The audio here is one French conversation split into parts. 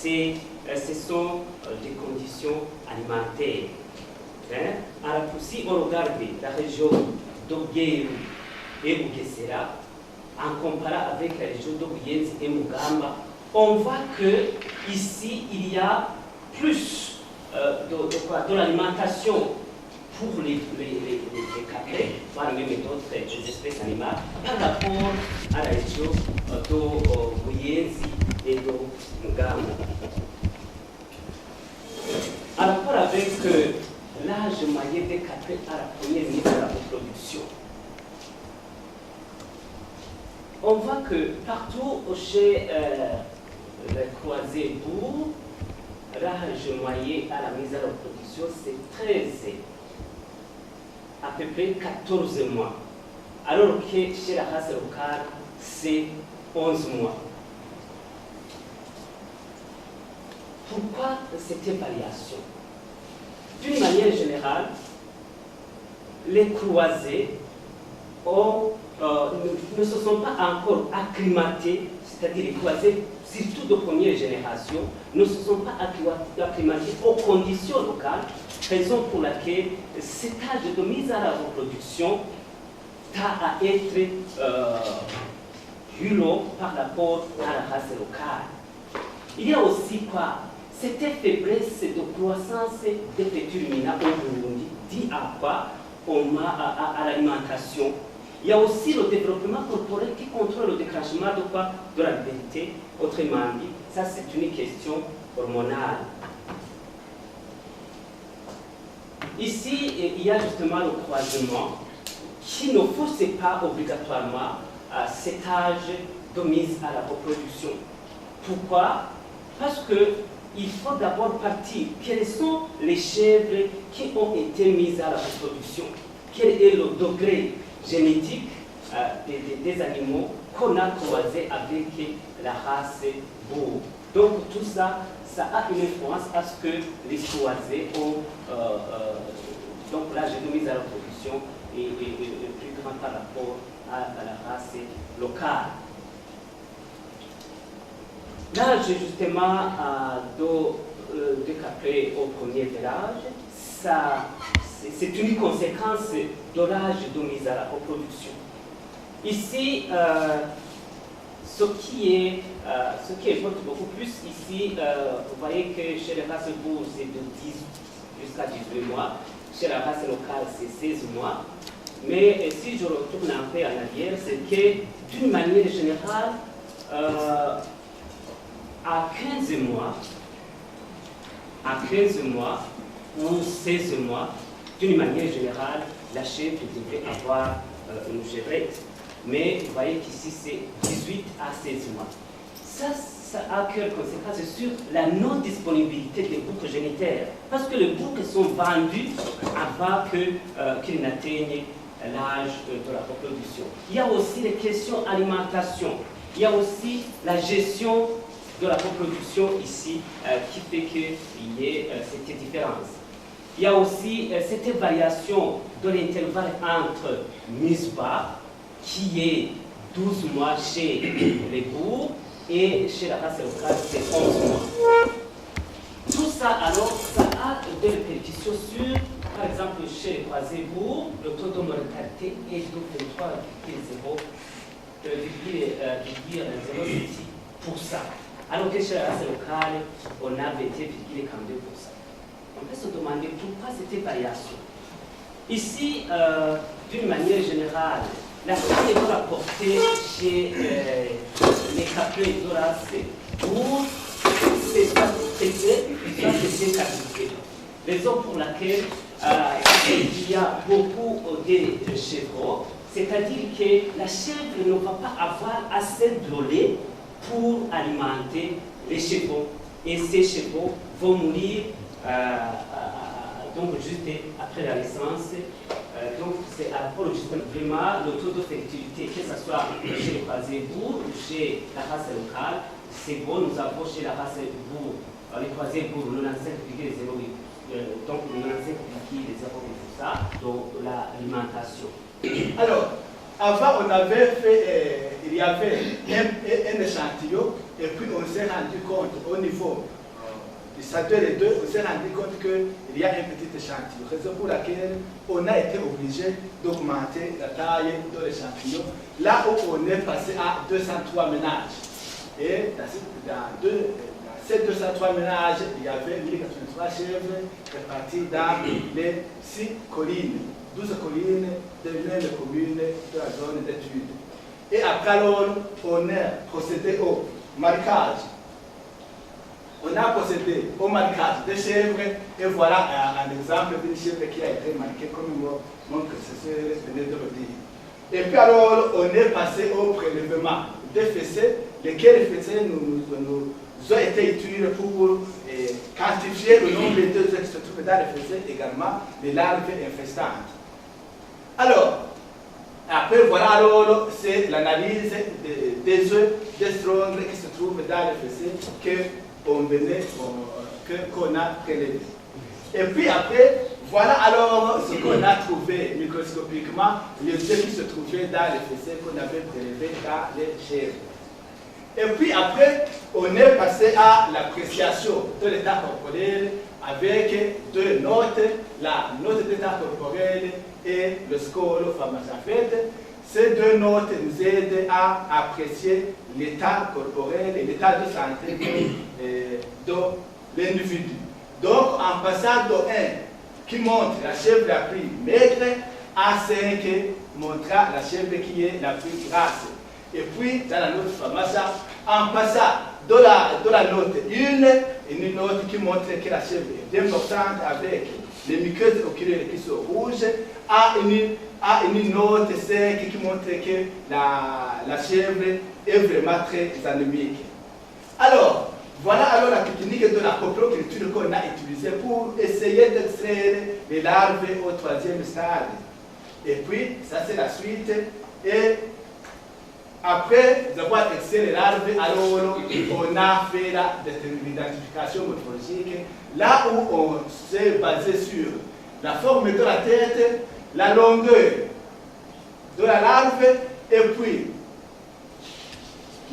ce sont des conditions alimentaires. Alors, si on regarde la région d'Ogueru et Bugesera, en comparant avec la région d'Obuyenzi et Mugamba, on voit que ici il y a plus de l'alimentation pour les caprins, voire même d'autres espèces animales, par rapport à la région d'Obuyenzi et de Mugamba. En rapport avec l'âge moyen des caprins à la première mise à la reproduction, on voit que partout chez les croisés bourgs, l'âge moyen à la mise à la reproduction, c'est 13, à peu près 14 mois. Alors que chez la race locale, c'est 11 mois. Pourquoi cette variation? D'une manière générale, les croisés ne se sont pas encore acclimatés, c'est-à-dire les croisés, surtout de première génération, ne se sont pas acclimatés aux conditions locales, raison pour laquelle cet âge de mise à la reproduction tend à être plus long par rapport à la race locale. Il y a aussi quoi? Cette faiblesse de croissance des petits ruminants au Burundi dit à quoi? À l'alimentation. Il y a aussi le développement corporel qui contrôle le déclenchement de quoi? De la puberté. Autrement dit, ça c'est une question hormonale. Ici, il y a justement le croisement qui ne force pas obligatoirement cet âge de mise à la reproduction. Pourquoi? Parce qu'il faut d'abord partir. Quelles sont les chèvres qui ont été mises à la reproduction? Quel est le degré génétique des animaux qu'on a croisés avec la race bourg? Donc tout ça, ça a une influence à ce que les croisés ont, donc l'âge de mise à la reproduction est plus grand par rapport à la race locale. L'âge justement de caprins au premier village, c'est une conséquence de l'âge de mise à la reproduction. Ici, ce qui importe beaucoup plus, ici, vous voyez que chez les races bourg, c'est de 10 jusqu'à 18 mois, chez la race locale, c'est 16 mois. Mais si je retourne un peu en arrière, c'est que d'une manière générale, à 15 mois ou 16 mois, d'une manière générale, la chèvre devrait avoir une chèvrette. Mais vous voyez qu'ici, c'est 18 à 16 mois. Ça a quelle conséquence sur la non-disponibilité des boucs génitaires. Parce que les boucs sont vendus avant qu'ils n'atteignent l'âge de la reproduction. Il y a aussi les questions alimentation. Il y a aussi la gestion de la reproduction ici qui fait qu'il y ait cette différence. Il y a aussi cette variation de l'intervalle entre mise-bas, qui est 12 mois chez les bourgs et chez la race locale, c'est 11 mois. Tout ça, alors, ça a des répercussions sur, par exemple, chez les croisés bourgs, le taux de mortalité est de 23,06%. Alors que chez la race locale, on a 21,42%. On peut se demander pourquoi cette variation. Ici, d'une manière générale, la qualité de rapporter chez les caprins de race bourg, c'est cette qualité. Raison pour laquelle il y a beaucoup de chevreaux, c'est-à-dire que la chèvre ne va pas avoir assez de lait pour alimenter les chevaux. Et ces chevaux vont mourir donc juste après la naissance. Donc c'est à rapport justement vraiment le taux de fertilité, que ce soit chez le croisé bourg ou chez la race locale, c'est bon. Nous avons chez la race bourg, les croisés bourg, 95,08%, donc 95,08% de l'alimentation. Alors, avant on avait fait, il y avait un échantillon et puis on s'est rendu compte au niveau du secteur les deux, on s'est rendu compte qu'il y a un petit échantillon, raison pour laquelle on a été obligé d'augmenter la taille de l'échantillon, là où on est passé à 203 ménages. Et dans ces 203 ménages, il y avait 1083 chèvres répartis dans les 6 collines, 12 collines de les communes de la zone d'études. Et après alors, on a procédé au marquage. On a procédé au marquage des chèvres, et voilà un exemple d'une chèvre qui a été marquée comme mon prédécesseur venait de le dire. Et puis alors, on est passé au prélèvement des fessées, lesquels fessées nous ont été utiles pour quantifier le nombre d'œufs qui se trouvent dans les fessées, également les larves infestantes. Alors, après, voilà alors, c'est l'analyse des œufs d'estrongles qui se trouvent dans les fessées qu'on a prélevés. Et puis après, voilà alors ce qu'on a trouvé microscopiquement, les œufs qui se trouvaient dans les fessées qu'on avait prélevés dans les chèvres. Et puis après, on est passé à l'appréciation de l'état corporel avec deux notes, la note d'état corporel et le score pharmaceutique. Ces deux notes nous aident à apprécier l'état corporel et l'état de santé de l'individu. Donc, en passant de 1 qui montre la chèvre la plus maigre à 5 montrera la chèvre qui est la plus grasse. Et puis, dans la note pharmaceutique, en passant de la note 1, une note qui montre que la chèvre est importante avec les muqueuses oculaires qui sont rouges, à une note 5 qui montre que la chèvre est vraiment très anémique. Alors, voilà alors la technique de la coproculture qu'on a utilisée pour essayer d'extraire les larves au 3e stade. Et puis, ça c'est la suite. Et après avoir extrait les larves, alors on a fait l'identification morphologique, là où on s'est basé sur la forme de la tête, la longueur de la larve, et puis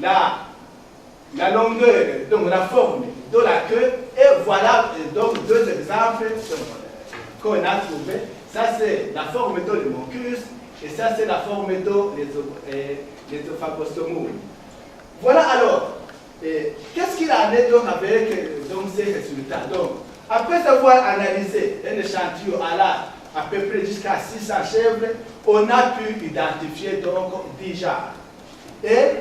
la longueur, donc la forme de la queue, et voilà donc deux exemples qu'on a trouvés. Ça c'est la forme de l'homunculus, et ça c'est la forme de l'œsophagostomoule. Voilà alors, qu'est-ce qu'il en est donc avec ces résultats? Donc, après avoir analysé un échantillon à peu près jusqu'à 600 chèvres, on a pu identifier donc 10 genres. Et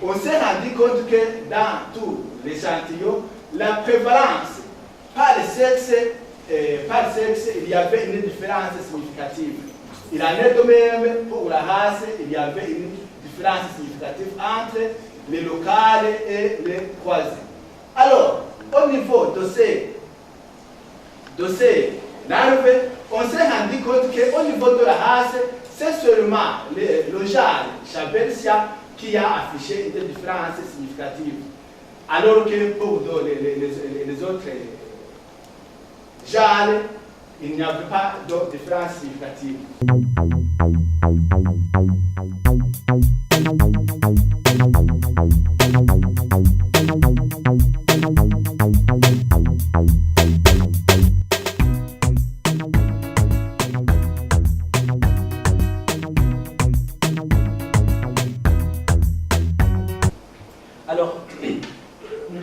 on s'est rendu compte que dans tout l'échantillon, la prévalence par sexe, il y avait une différence significative. Il en est de même pour la race, il y avait une différence significative entre les locales et les croisés. Alors, au niveau de ces larves, on s'est rendu compte qu'au niveau de la race, c'est seulement le genre Chabelsia qui a affiché une différence significative. Alors que pour les autres genres, il n'y avait pas de différence significative. Alors, nous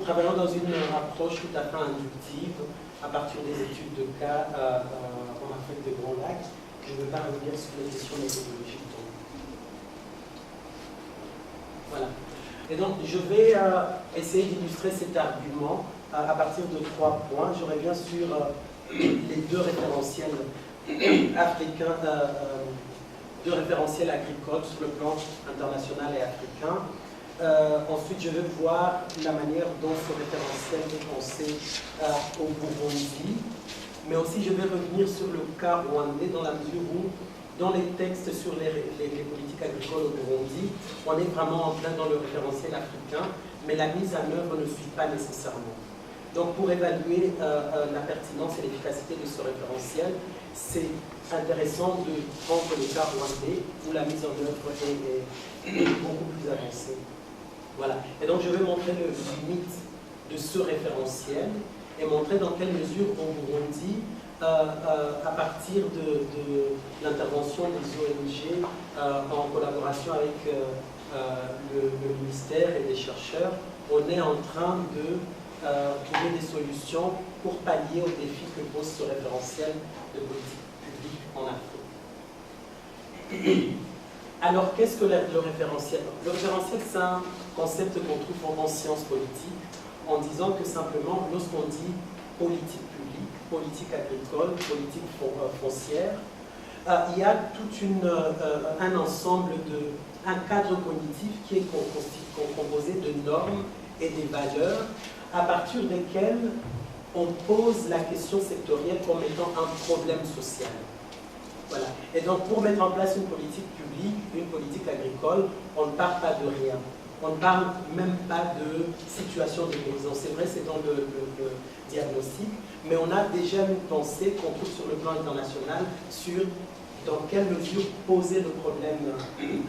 travaillons dans une approche tout à fait inductive à partir des études de cas en Afrique des Grands Lacs. Je ne veux pas revenir sur les questions méthodologiques. Voilà. Et donc, je vais essayer d'illustrer cet argument à partir de 3 points. J'aurai bien sûr les deux référentiels africains, deux référentiels agricoles sur le plan international et africain. Ensuite, je vais voir la manière dont ce référentiel est pensé au Burundi, mais aussi je vais revenir sur le cas rwandais dans la mesure où, dans les textes sur les politiques agricoles au Burundi, on est vraiment en plein dans le référentiel africain, mais la mise en œuvre ne suit pas nécessairement. Donc, pour évaluer la pertinence et l'efficacité de ce référentiel, c'est intéressant de prendre le cas rwandais où la mise en œuvre est beaucoup plus avancée. Voilà. Et donc je vais montrer le limite de ce référentiel et montrer dans quelle mesure au Burundi, à partir de l'intervention des ONG en collaboration avec le ministère et des chercheurs, on est en train de trouver des solutions pour pallier aux défis que pose ce référentiel de politique publique en Afrique. Alors, qu'est-ce que le référentiel? Le référentiel, c'est un concept qu'on trouve en sciences politiques, en disant que simplement, lorsqu'on dit politique publique, politique agricole, politique foncière, il y a tout un ensemble un cadre cognitif qui est composé de normes et des valeurs à partir desquelles on pose la question sectorielle comme étant un problème social. Voilà. Et donc, pour mettre en place une politique publique, une politique agricole, on ne part pas de rien. On ne parle même pas de situation de paysans. C'est vrai, c'est dans le diagnostic, mais on a déjà une pensée qu'on trouve sur le plan international sur dans quelle mesure poser le problème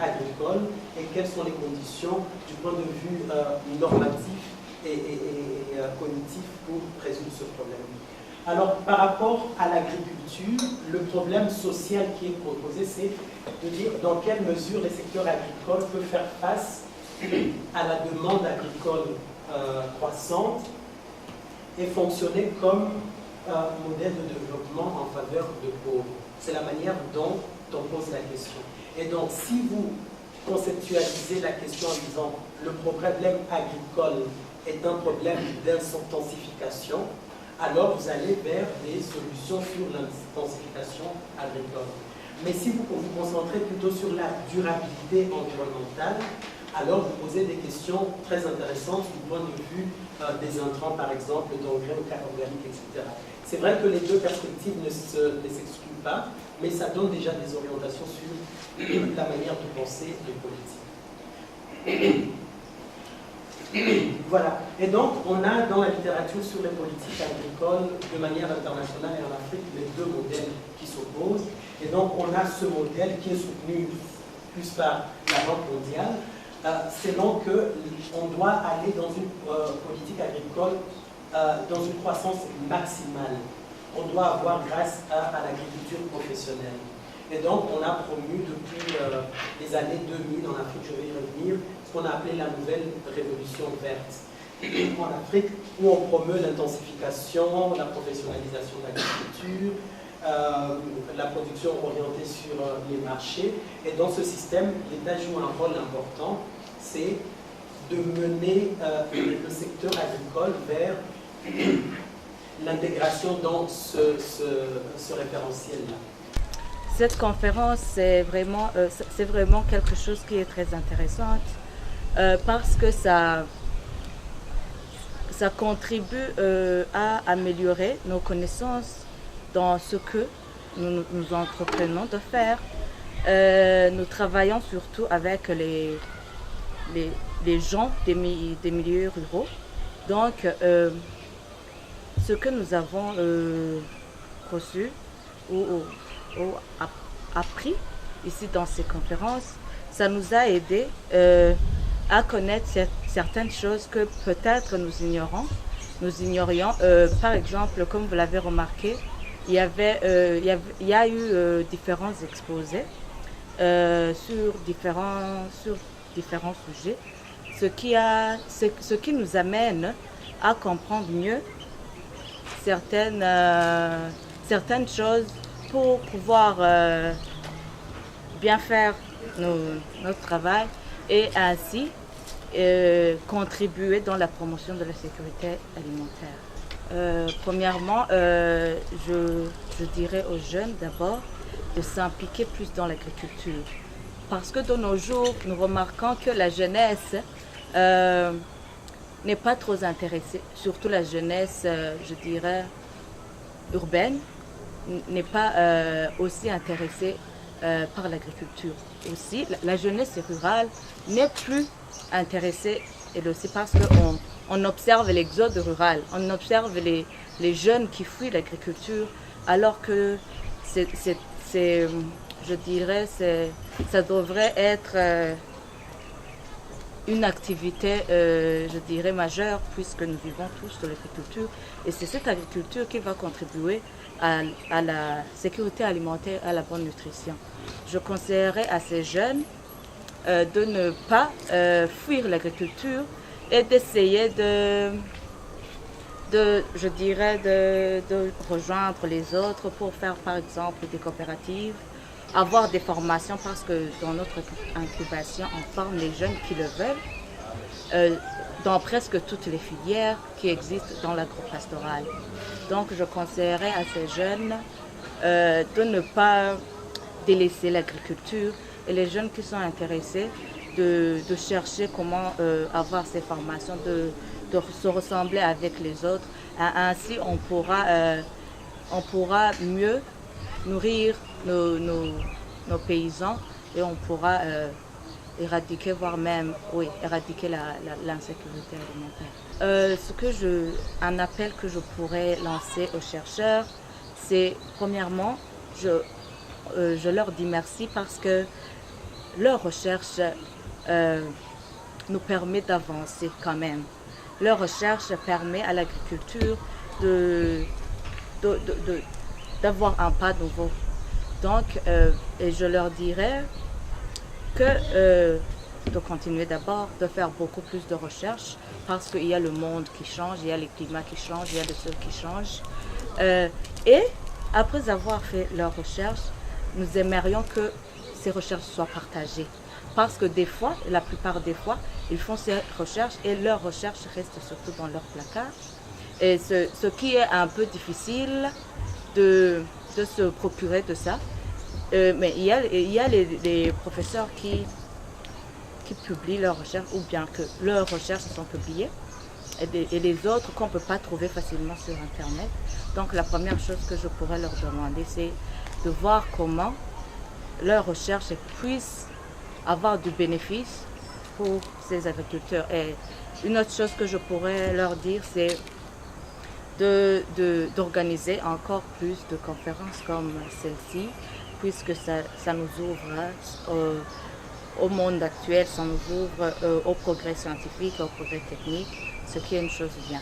agricole et quelles sont les conditions du point de vue normatif et cognitif pour résoudre ce problème. Alors, par rapport à l'agriculture, le problème social qui est proposé, c'est de dire dans quelle mesure les secteurs agricoles peuvent faire face à la demande agricole croissante et fonctionner comme modèle de développement en faveur de pauvres. C'est la manière dont on pose la question. Et donc, si vous conceptualisez la question en disant le problème agricole est un problème d'intensification, alors vous allez vers des solutions sur l'intensification agricole. Mais si vous vous concentrez plutôt sur la durabilité environnementale, alors vous posez des questions très intéressantes du point de vue des intrants, par exemple, d'engrais organiques, etc. C'est vrai que les deux perspectives ne s'excluent pas, mais ça donne déjà des orientations sur la manière de penser les politiques. Voilà. Et donc, on a dans la littérature sur les politiques agricoles, de manière internationale et en Afrique, les deux modèles qui s'opposent. Et donc, on a ce modèle qui est soutenu plus par la Banque mondiale, selon qu'on doit aller dans une politique agricole dans une croissance maximale. On doit avoir grâce à l'agriculture professionnelle. Et donc, on a promu depuis les années 2000 en Afrique, je vais y revenir, ce qu'on a appelé la nouvelle révolution verte. En Afrique, où on promeut l'intensification, la professionnalisation de l'agriculture, la production orientée sur les marchés. Et dans ce système, l'État joue un rôle important, c'est de mener le secteur agricole vers l'intégration dans ce référentiel-là. Cette conférence, c'est vraiment quelque chose qui est très intéressant parce que ça contribue à améliorer nos connaissances dans ce que nous entreprenons de faire. Nous travaillons surtout avec les gens des milieux ruraux. Donc, ce que nous avons reçu ou appris ici dans ces conférences, ça nous a aidé à connaître certaines choses que peut-être nous ignorions. Par exemple, comme vous l'avez remarqué, il y a eu différents exposés sur différents sujets, ce qui nous amène à comprendre mieux certaines choses pour pouvoir bien faire notre travail et ainsi contribuer dans la promotion de la sécurité alimentaire. Premièrement, je dirais aux jeunes d'abord de s'impliquer plus dans l'agriculture. Parce que de nos jours, nous remarquons que la jeunesse n'est pas trop intéressée, surtout la jeunesse, je dirais, urbaine, n'est pas aussi intéressée par l'agriculture. Aussi, la jeunesse rurale n'est plus intéressée, et aussi parce qu'on observe l'exode rural, on observe les jeunes qui fuient l'agriculture, alors que je dirais, ça devrait être une activité, je dirais, majeure, puisque nous vivons tous de l'agriculture. Et c'est cette agriculture qui va contribuer à la sécurité alimentaire, à la bonne nutrition. Je conseillerais à ces jeunes de ne pas fuir l'agriculture et d'essayer je dirais, de rejoindre les autres pour faire, par exemple, des coopératives, avoir des formations, parce que dans notre incubation, on forme les jeunes qui le veulent, dans presque toutes les filières qui existent dans l'agropastoral. Donc, je conseillerais à ces jeunes de ne pas délaisser l'agriculture, et les jeunes qui sont intéressés de chercher comment avoir ces formations, de se ressembler avec les autres. Ainsi, on pourra mieux nourrir nos paysans, et on pourra éradiquer, voire même éradiquer l'insécurité alimentaire. Un appel que je pourrais lancer aux chercheurs, c'est premièrement, je leur dis merci parce que leur recherche nous permet d'avancer quand même. Leur recherche permet à l'agriculture d'avoir un pas nouveau. Donc, et je leur dirais de continuer d'abord, de faire beaucoup plus de recherches, parce qu'il y a le monde qui change, il y a les climats qui changent, il y a les sols qui changent. Et après avoir fait leurs recherches, nous aimerions que ces recherches soient partagées. Parce que des fois, la plupart des fois, ils font ces recherches et leurs recherches restent surtout dans leur placard. Et ce qui est un peu difficile de se procurer de ça. Mais il y a les professeurs qui publient leurs recherches, ou bien que leurs recherches sont publiées, et les autres qu'on ne peut pas trouver facilement sur Internet. Donc la première chose que je pourrais leur demander, c'est de voir comment leurs recherches puissent avoir du bénéfice pour ces agriculteurs. Et une autre chose que je pourrais leur dire, c'est d'organiser encore plus de conférences comme celle-ci, puisque ça nous ouvre au monde actuel, ça nous ouvre au progrès scientifique, au progrès technique, ce qui est une chose bien.